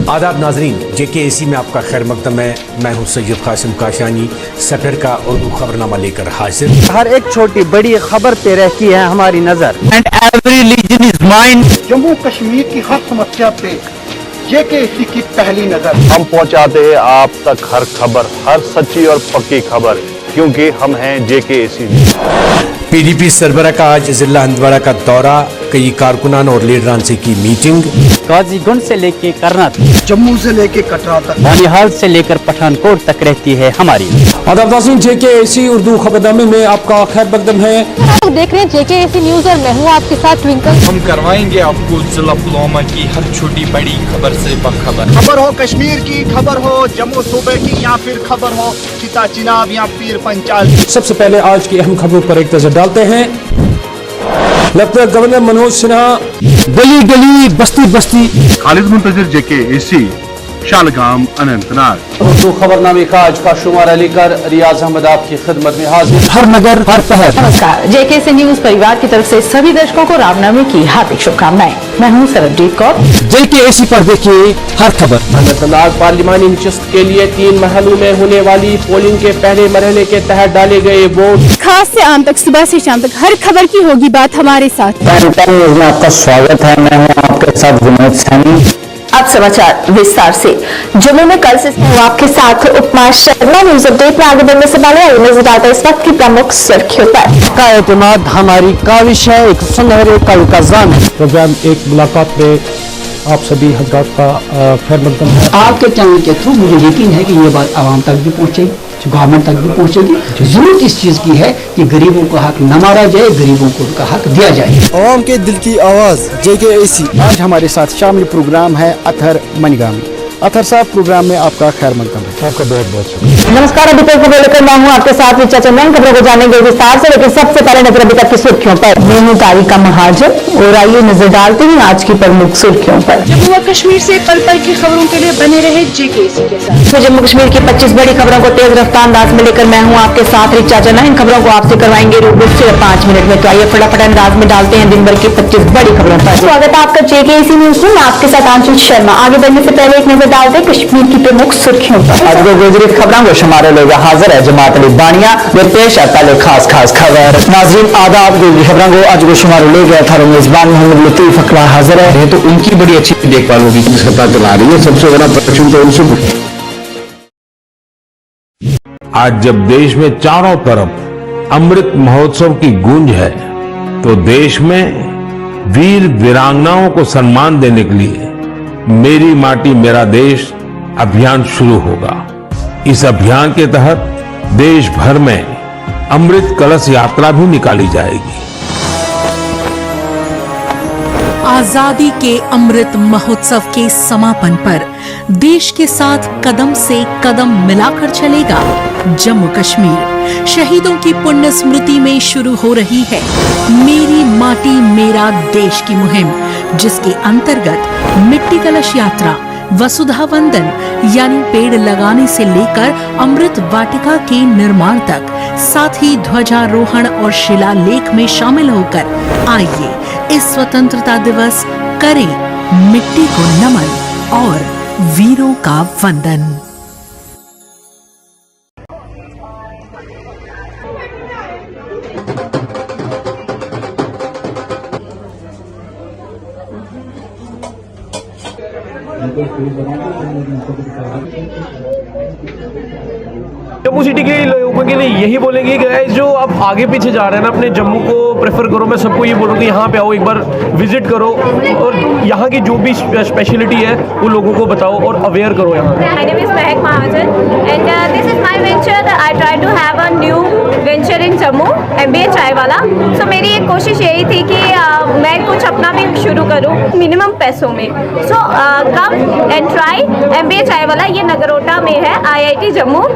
Speaker 22: आदाब नाजरीन, जेकेएसी में आपका खैर मकदम है। मैं हूं सैयद कासिम काशानी, सफर का उर्दू खबरनामा लेकर हाजिर।
Speaker 19: हर एक छोटी बड़ी खबर पे रहती है हमारी नजर। And every region is mine.
Speaker 23: Jammu Kashmir की हर समस्या पे जेकेएसी की पहली नजर।
Speaker 24: हम पहुंचाते हैं आप तक हर खबर, हर सच्ची और पक्की खबर, क्योंकि हम हैं जेकेएसी।
Speaker 22: पीडीपी सरबराह का आज जिला हंदवाड़ा का दौरा, कई कारकुनान और लीडरान से की मीटिंग।
Speaker 19: काजीगुंड से लेके करनाल,
Speaker 23: जम्मू से लेके कटरा तक,
Speaker 19: बानिहाल से लेकर पठानकोट तक रहती है हमारी।
Speaker 22: आदाब नाज़रीन, जेकेएसी उर्दू खबरनामे में आपका खैर मकदम है।
Speaker 25: आप देख रहे हैं जेकेएसी न्यूज और मैं हूँ आपके साथ ट्विंकल।
Speaker 26: हम करवाएंगे आपको जिला पुलवामा की हर छोटी बड़ी खबर से बाखबर।
Speaker 23: खबर हो कश्मीर की, खबर हो जम्मू सूबे की, या फिर खबर हो चिता चिनाब या पीर पंचाल।
Speaker 22: सबसे पहले आज की अहम खबरों पर एक नजर डालते हैं। लेफ्टिनेंट गवर्नर मनोज सिन्हा
Speaker 20: गली गली बस्ती बस्ती।
Speaker 24: खालिद मुंतजिर जेकेएसी, शालगाम, अनंतनाग।
Speaker 22: उर्दू खबरनामे का आज का शुमारा लेकर रियाज अहमद आपकी खिदमत में हाजिर।
Speaker 20: हर नगर हर पहर।
Speaker 25: नमस्कार, जेकेएसी न्यूज परिवार की तरफ से सभी दर्शकों को रामनवमी की हार्दिक शुभकामनाएं। मैं हूँ सरबजीत कौर।
Speaker 20: जेकेएसी पर देखिए हर खबर।
Speaker 22: अनंतनाग पार्लिमानी नशिस्त के लिए 3 महलों में होने वाली पोलिंग के पहले मरहले के तहत डाले गए वोट।
Speaker 25: खास से आम तक, सुबह से शाम तक हर खबर की होगी बात हमारे साथ।
Speaker 19: आपका स्वागत है, मैं हूँ आपके साथ विनोद सैनी।
Speaker 25: अब समाचार विस्तार से। जम्मू में कल से आपके साथ उपमा शर्मा। न्यूज अपडेट में आगे बढ़ने से पहले नजर डालते हैं इस वक्त की प्रमुख सुर्खियों पर।
Speaker 19: का एतमाद हमारी काविश है, एक सुनहरे कल का जान।
Speaker 22: प्रोग्राम एक मुलाकात में आप सभी हजरात का खैर मकदम है।
Speaker 27: आपके चैनल के थ्रू मुझे यकीन है कि ये बात आवाम तक भी पहुंचेगी, गवर्नमेंट तक भी पहुंचेगी। जरूरत इस चीज की है कि गरीबों का हक न मारा जाए, गरीबों को उनका हक दिया जाए।
Speaker 20: आवाम के दिल की आवाज जेकेएसी। आज हमारे साथ शामिल प्रोग्राम है अतहर मनीगामी। अतहर साहब, प्रोग्राम में आपका खैर मकदम है।
Speaker 22: आपका बहुत बहुत शुक्रिया।
Speaker 25: नमस्कार, अभी तक खबर लेकर मैं हूँ आपके साथ रिचा चंदन। खबरों को जानेंगे विस्तार से, लेकिन सबसे पहले नजर अभी तक की सुर्खियों पर। मैं हूँ तारिका महाजन और आइए नजर डालते हैं आज की प्रमुख सुर्खियों पर।
Speaker 17: जम्मू व कश्मीर से पल पल की खबरों के लिए बने रहे जेकेएसी के साथ।
Speaker 25: तो जम्मू कश्मीर की 25 बड़ी खबरों को तेज रफ्तार अंदाज में लेकर मैं हूँ आपके साथ रिचा चंदन। इन खबरों को आपसे करवाएंगे रूबरू सिर्फ 5 मिनट में। तो आइए फटाफट अंदाज में डालते हैं दिन भर की 25 बड़ी खबरों पर। स्वागत है आपका जेकेएसी न्यूज में, मैं आपके साथ आंचल शर्मा। आगे बढ़ने से पहले एक नजर डालते हैं कश्मीर की प्रमुख सुर्खियों पर।
Speaker 19: आज को गुजरित खबरों को शुमारे लोग हाजिर है जमात अली बानिया वे पेश है पहले खास खबर। नाज़रीन आदाब, खबरों को आज को शुमारे लोग था मेजबान मोहम्मद लतीफ अकबर हाजिर है।
Speaker 22: तो उनकी बड़ी अच्छी देखभाल होगी, पता चला रही है। सबसे बड़ा प्रश्न तो उनसे
Speaker 13: आज जब देश में चारों तरफ अमृत महोत्सव की गूंज है, तो देश में वीर वीरांगनाओं को सम्मान देने के लिए मेरी माटी मेरा देश अभियान शुरू होगा। इस अभियान के तहत देश भर में अमृत कलश यात्रा भी निकाली जाएगी।
Speaker 2: आजादी के अमृत महोत्सव के समापन पर देश के साथ कदम से कदम मिलाकर चलेगा जम्मू कश्मीर। शहीदों की पुण्य स्मृति में शुरू हो रही है मेरी माटी मेरा देश की मुहिम, जिसके अंतर्गत मिट्टी कलश यात्रा, वसुधा वंदन यानी पेड़ लगाने से लेकर अमृत वाटिका के निर्माण तक, साथ ही ध्वजारोहण और शिलालेख में शामिल होकर आइए इस स्वतंत्रता दिवस करें मिट्टी को नमन और वीरों का वंदन।
Speaker 3: जम्मू सिटी के लोगों के लिए यही बोलेंगे कि गाइस जो आप आगे पीछे जा रहे हैं ना, अपने जम्मू को प्रेफर करो। मैं सबको ये बोलूँगी यहाँ पे आओ, एक बार विजिट करो और यहाँ की जो भी स्पेशलिटी है वो लोगों को बताओ और अवेयर करो यहाँ।
Speaker 4: My name is Mehak Mahajan and this is my venture that I try to have a new venture in Jammu, MBA चाय वाला। So मेरी एक कोशिश यही थी कि मैं कुछ अपना भी शुरू करूँ मिनिमम पैसों में। So come and try MBA चाय वाला। ये नगरोटा में है, IIT जम्मू।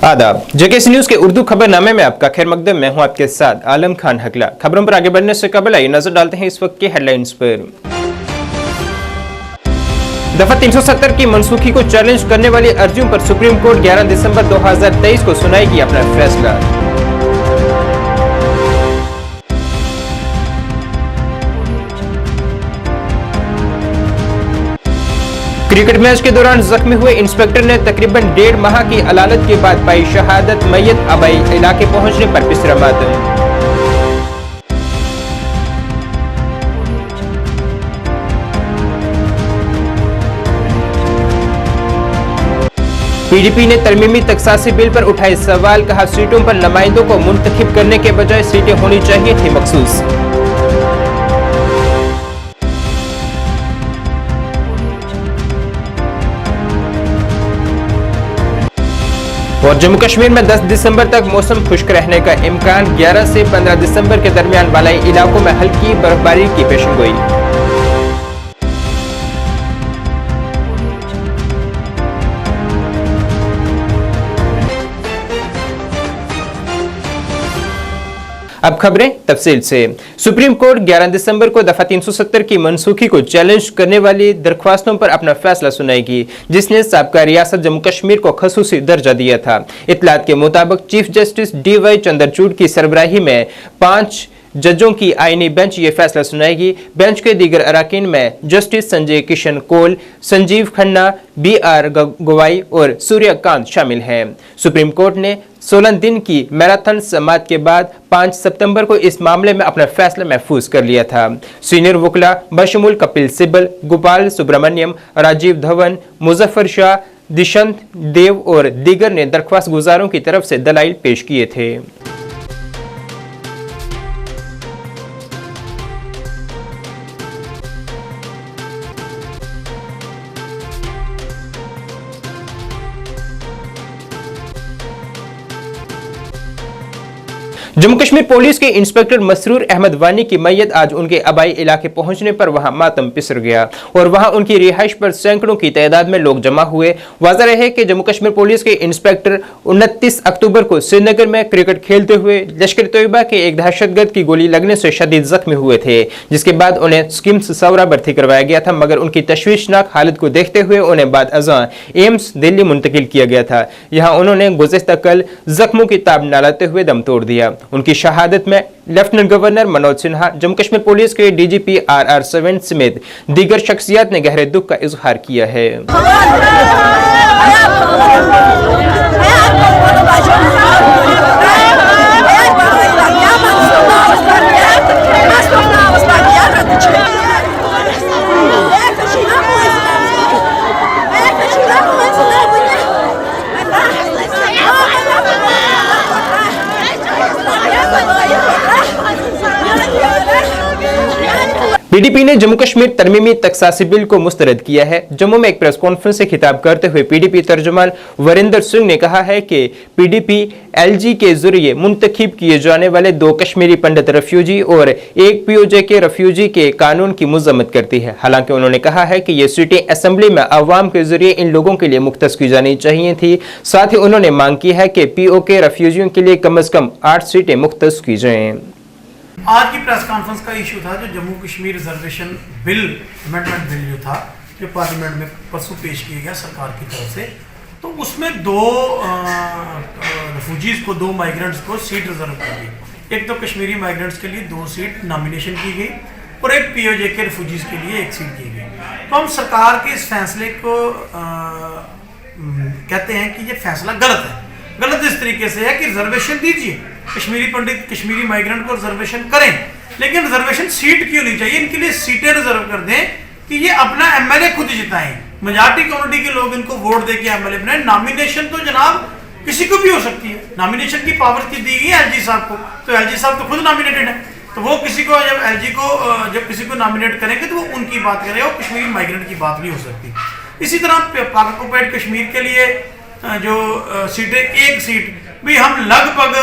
Speaker 1: आदाब, जेकेसी न्यूज के उर्दू खबरनामे में आपका खैर मकदम। मैं हूं आपके साथ आलम खान हकला। खबरों पर आगे बढ़ने से कबल आइए नजर डालते हैं इस वक्त के हेडलाइंस पर। दफा 370 की मनसूखी को चैलेंज करने वाली अर्जियों पर सुप्रीम कोर्ट 11 दिसंबर 2023 को सुनाएगी अपना फैसला। क्रिकेट मैच के दौरान जख्मी हुए इंस्पेक्टर ने तकरीबन 1.5 माह की अदालत के बाद पाई शहादत। मैयत आबाई इलाके पहुंचने पर पिसरा मातम। पीडीपी ने तरमीमी तखसासी बिल पर उठाए सवाल। कहा सीटों पर नुमाइंदों को मुंतखब करने के बजाय सीटें होनी चाहिए थी मखसूस। और जम्मू कश्मीर में 10 दिसंबर तक मौसम खुश्क रहने का इम्कान। 11 से 15 दिसंबर के दरमियान बालाई इलाकों में हल्की बर्फबारी की पेशेनगोई। अब खबरें तफसील से। सुप्रीम कोर्ट 11 दिसंबर को दफा 370 की मनसूखी को चैलेंज करने वाली दरख्वास्तों पर अपना फैसला सुनाएगी, जिसने साबका रियासत जम्मू कश्मीर को खसूसी दर्जा दिया था। इत्तलात के मुताबिक चीफ जस्टिस DY चंद्रचूड़ की सरबराही में 5 जजों की आईनी बेंच ये फैसला सुनाएगी। बेंच के दीगर अराकीन में जस्टिस संजय किशन कौल, संजीव खन्ना, BR गवाई और सूर्यकांत शामिल हैं। सुप्रीम कोर्ट ने 16 दिन की मैराथन समाअत के बाद 5 सितंबर को इस मामले में अपना फैसला महफूज कर लिया था। सीनियर वकील बशमूल कपिल सिब्बल, गोपाल सुब्रमण्यम, राजीव धवन, मुजफ्फर शाह, दिशंत देव और दीगर ने दरख्वास्त गुजारों की तरफ से दलाइल पेश किए थे। जम्मू कश्मीर पुलिस के इंस्पेक्टर मसरूर अहमद वानी की मैयत आज उनके आबाई इलाके पहुंचने पर वहां मातम पिसर गया और वहां उनकी रिहाइश पर सैकड़ों की तादाद में लोग जमा हुए। वाज़ेह रहे कि जम्मू कश्मीर पुलिस के इंस्पेक्टर 29 अक्टूबर को श्रीनगर में क्रिकेट खेलते हुए लश्कर तैयबा के एक दहशतगर्द की गोली लगने से शदीद जख्मी हुए थे, जिसके बाद उन्हें स्किम्स सौरा भर्ती करवाया गया था, मगर उनकी तशवीशनाक हालत को देखते हुए उन्हें बाद अज़ां एम्स दिल्ली मुंतकिल किया गया था। यहाँ उन्होंने गुज़िश्ता कल जख्मों की ताब न लाते हुए दम तोड़ दिया। उनकी शहादत में lieutenant governor Manoj Sinha, Jammu Kashmir police के DGP RR सवेन समेत दीगर शख्सियत ने गहरे दुख का इजहार किया है। पीडीपी ने जम्मू कश्मीर तरमीमी तखसासी बिल को मुस्तरद किया है। जम्मू में एक प्रेस कॉन्फ्रेंस से खिताब करते हुए पीडीपी तर्जुमान वरिंदर सिंह ने कहा है कि पीडीपी एलजी के जरिए मुंतखब किए जाने वाले 2 कश्मीरी पंडित रेफ्यूजी और 1 पीओजे के रेफ्यूजी के कानून की मजम्मत करती है। हालांकि उन्होंने कहा है कि ये सीटें असेंबली में अवाम के जरिए इन लोगों के लिए मुख्तस की जानी चाहिए थी। साथ ही उन्होंने मांग की है कि पीओके रेफ्यूजियों के लिए कम अज कम 8 सीटें मुख्तस की जाएं।
Speaker 5: आज की प्रेस कॉन्फ्रेंस का इशू था जो Jammu Kashmir reservation bill amendment bill जो था जो पार्लियामेंट में परसों पेश किया गया सरकार की तरफ से, तो उसमें 2 रेफ्यूजीज को 2 माइग्रेंट्स को सीट रिजर्व कर दी। एक तो कश्मीरी माइग्रेंट्स के लिए 2 सीट नॉमिनेशन की गई और एक पीओजे के रेफ्यूजीज के लिए 1 सीट की गई। तो हम सरकार के इस फैसले को कहते हैं कि ये फैसला गलत है। गलत इस तरीके से है कि रिजर्वेशन दीजिए, कश्मीरी पंडित कश्मीरी माइग्रेंट को रिजर्वेशन करें, लेकिन रिजर्वेशन सीट क्यों नहीं चाहिए? इनके लिए सीटें रिजर्व कर दें कि ये अपना एमएलए खुद जिताएं। मेजॉरिटी कम्युनिटी के लोग इनको वोट देके एमएलए बनाए। नॉमिनेशन तो जनाब किसी को भी हो सकती है। नॉमिनेशन की पावर की दी गई है एलजी साहब को, तो एलजी साहब तो खुद नॉमिनेटेड है, तो वो किसी को जब एलजी को जब किसी को नॉमिनेट करेंगे तो वो उनकी बात करें और कश्मीरी माइग्रेंट की बात नहीं हो सकती। इसी तरह पाक ऑक्युपाइड कश्मीर के लिए जो सीटें 1 सीट भी हम लगभग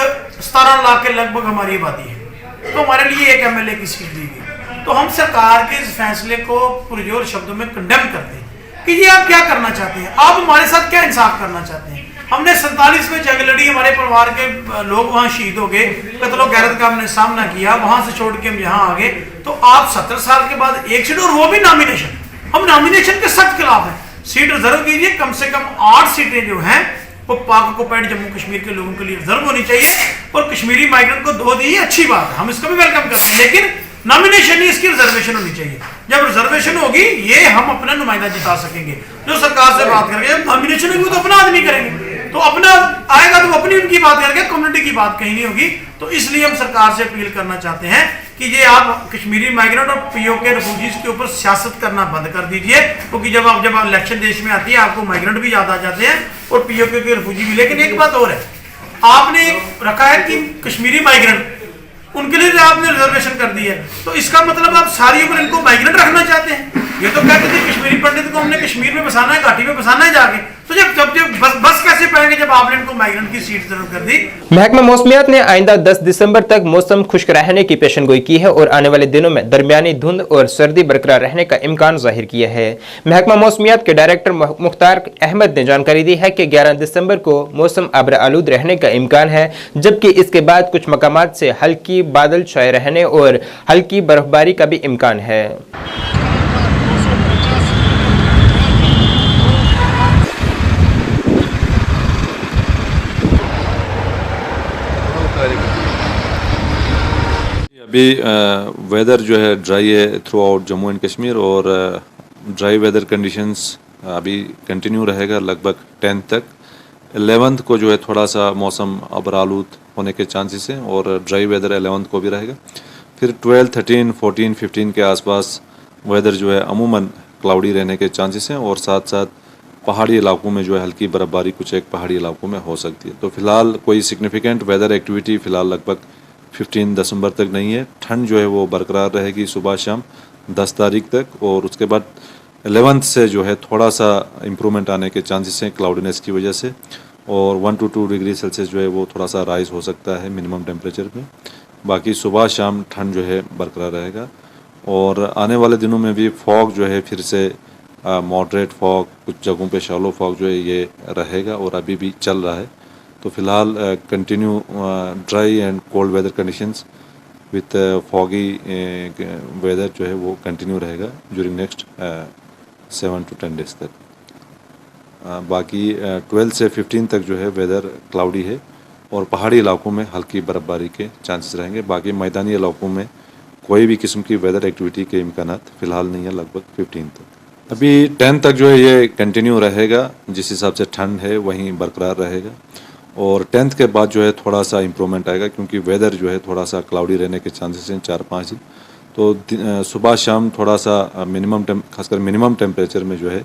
Speaker 5: 17 लाख के लगभग हमारी आबादी है, तो हमारे लिए 1 एमएलए की सीट दी गई। तो हम सरकार के इस फैसले को पुरजोर शब्दों में कंडेम करते हैं कि ये आप क्या करना चाहते हैं, आप हमारे साथ क्या इंसाफ करना चाहते हैं। हमने 47 में जंग लड़ी, हमारे परिवार के लोग वहाँ शहीद हो गए, कत्लो गैरत का हमने सामना किया, वहां से छोड़ के हम यहाँ आ गए, तो आप 70 साल के बाद 1 सीट और वो भी नॉमिनेशन। हम नॉमिनेशन के सख्त खिलाफ हैं। सीट रिजर्व कीजिए, कम से कम 8 सीटें जो हैं वो पाक ऑक्युपाइड जम्मू कश्मीर के लोगों के लिए रिजर्व होनी चाहिए और कश्मीरी माइग्रेंट को 2 दी, अच्छी बात है, हम इसको भी वेलकम करते हैं, लेकिन नॉमिनेशन ही इसकी रिजर्वेशन होनी चाहिए। जब रिजर्वेशन होगी ये हम अपना नुमाइंदा जिता सकेंगे। जो सरकार से बात करेंगे, जब नॉमिनेशन होगी तो अपना आदमी करेंगे, तो अपना आएगा तो अपनी उनकी बात करेंगे, कम्युनिटी की बात कहीं नहीं होगी। तो इसलिए हम सरकार से अपील करना चाहते हैं कि ये आप कश्मीरी माइग्रेंट और पीओके रेफ्यूजीज के ऊपर सियासत करना बंद कर दीजिए, क्योंकि जब इलेक्शन देश में आती है आपको माइग्रेंट भी याद आ जाते हैं और पीओके के रेफ्यूजी भी। लेकिन एक बात और है, आपने रखा है कि कश्मीरी माइग्रेंट उनके लिए आपने रिजर्वेशन कर दी है, तो इसका मतलब आप सारी उम्र इनको माइग्रेंट रखना चाहते हैं। ये तो कहते थे कश्मीरी पंडित को हमने कश्मीर में बसाना है, घाटी में बसाना है जाके, तो जब बस कैसे पाएंगे जब आपने इनको माइग्रेंट की सीट रिजर्व कर दी।
Speaker 1: महकमा मौसमियात ने आइंदा 10 दिसंबर तक मौसम खुश्क रहने की पेशनगोई की है और आने वाले दिनों में दरमियानी धुंध और सर्दी बरकरार रहने का इम्कान जाहिर किया है। महकमा मौसमियात के डायरेक्टर मुख्तार अहमद ने जानकारी दी है कि 11 दिसंबर को मौसम आबरा आलूद रहने का इम्कान है, जबकि इसके बाद कुछ मकामात से हल्की बादल छाए रहने और हल्की बर्फबारी का भी इम्कान है।
Speaker 6: अभी वेदर जो है ड्राई है through out Jammu and Kashmir और ड्राई वेदर कंडीशंस अभी कंटिन्यू रहेगा लगभग 10 तक। 11th को जो है थोड़ा सा मौसम अबरालूद होने के चांसेस हैं और ड्राई वेदर 11th को भी रहेगा। फिर 12, 13, 14, 15 के आसपास वेदर जो है अमूमन क्लाउडी रहने के चांसेस हैं और साथ साथ पहाड़ी इलाकों में जो है हल्की बर्फबारी कुछ एक पहाड़ी इलाकों में हो सकती है। तो फिलहाल कोई सिग्निफिकेंट वेदर एक्टिविटी फ़िलहाल लगभग 15 दिसंबर तक नहीं है। ठंड जो है वो बरकरार रहेगी सुबह शाम 10 तारीख तक और उसके बाद 11th से जो है थोड़ा सा इम्प्रूवमेंट आने के चांसेस हैं क्लाउडीनेस की वजह से और 1 to 2 डिग्री सेल्सियस जो है वो थोड़ा सा राइज हो सकता है मिनिमम टेम्परेचर में। बाकी सुबह शाम ठंड जो है बरकरार रहेगा और आने वाले दिनों में भी फॉग जो है फिर से मॉडरेट फॉग, कुछ जगहों पे शैलो फॉग जो है ये रहेगा और अभी भी चल रहा है। तो फिलहाल continue dry and cold weather conditions with foggy weather जो है वो कंटिन्यू रहेगा ड्यूरिंग नेक्स्ट 7 to 10 डेज तक। बाकी 12 से 15 तक जो है वेदर क्लाउडी है और पहाड़ी इलाकों में हल्की बर्फबारी के चांसेस रहेंगे। बाकी मैदानी इलाकों में कोई भी किस्म की वेदर एक्टिविटी के इम्कानात फ़िलहाल नहीं है लगभग 15 तक। अभी 10 तक जो है ये कंटिन्यू रहेगा, जिस हिसाब से ठंड है वहीं बरकरार रहेगा और 10th के बाद जो है थोड़ा सा इम्प्रूवमेंट आएगा क्योंकि वेदर जो है थोड़ा सा क्लाउडी रहने के चांसेस हैं 4-5 दिन। तो सुबह शाम थोड़ा सा खासकर मिनिमम टेम्परेचर में जो है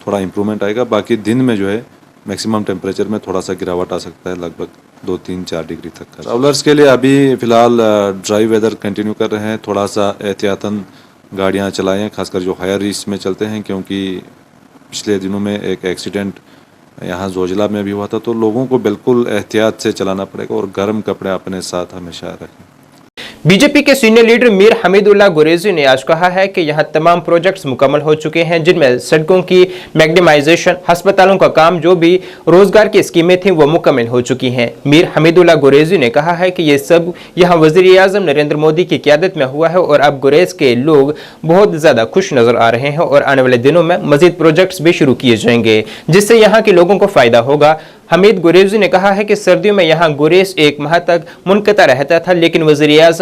Speaker 6: थोड़ा इम्प्रूवमेंट आएगा। बाकी दिन में जो है मैक्सिमम टेम्परेचर में थोड़ा सा गिरावट आ सकता है लगभग 2-3-4 डिग्री तक। ट्रैवलर्स के लिए अभी फ़िलहाल ड्राई वेदर कंटिन्यू कर रहे हैं, थोड़ा सा एहतियातन गाड़ियाँ चलाएं, खासकर जो हायर रिस्क में चलते हैं, क्योंकि पिछले दिनों में एक एक्सीडेंट यहाँ जोजिला में भी हुआ था। तो लोगों को बिल्कुल एहतियात से चलाना पड़ेगा और गर्म कपड़े अपने साथ हमेशा रखें।
Speaker 1: बीजेपी के सीनियर लीडर मीर हमीदुल्लाह गुरेजी ने आज कहा है कि यहां तमाम प्रोजेक्ट्स मुकम्मल हो चुके हैं, जिनमें सड़कों की मैग्नीमाइजेशन, अस्पतालों का काम, जो भी रोजगार की स्कीमें थी वो मुकम्मल हो चुकी हैं। मीर हमीदुल्लाह गुरेजी ने कहा है कि ये सब यहां वज़ीर-ए-आज़म नरेंद्र मोदी की क़यादत में हुआ है और अब गुरेज के लोग बहुत ज्यादा खुश नजर आ रहे हैं और आने वाले दिनों में मजीद प्रोजेक्ट्स भी शुरू किए जाएंगे, जिससे यहाँ के लोगों को फायदा होगा। हमीद गुरेजी ने कहा है कि सर्दियों में यहाँ गुरेज 1 माह तक मुनक़ता रहता था, लेकिन वज़ीर-ए-आज़म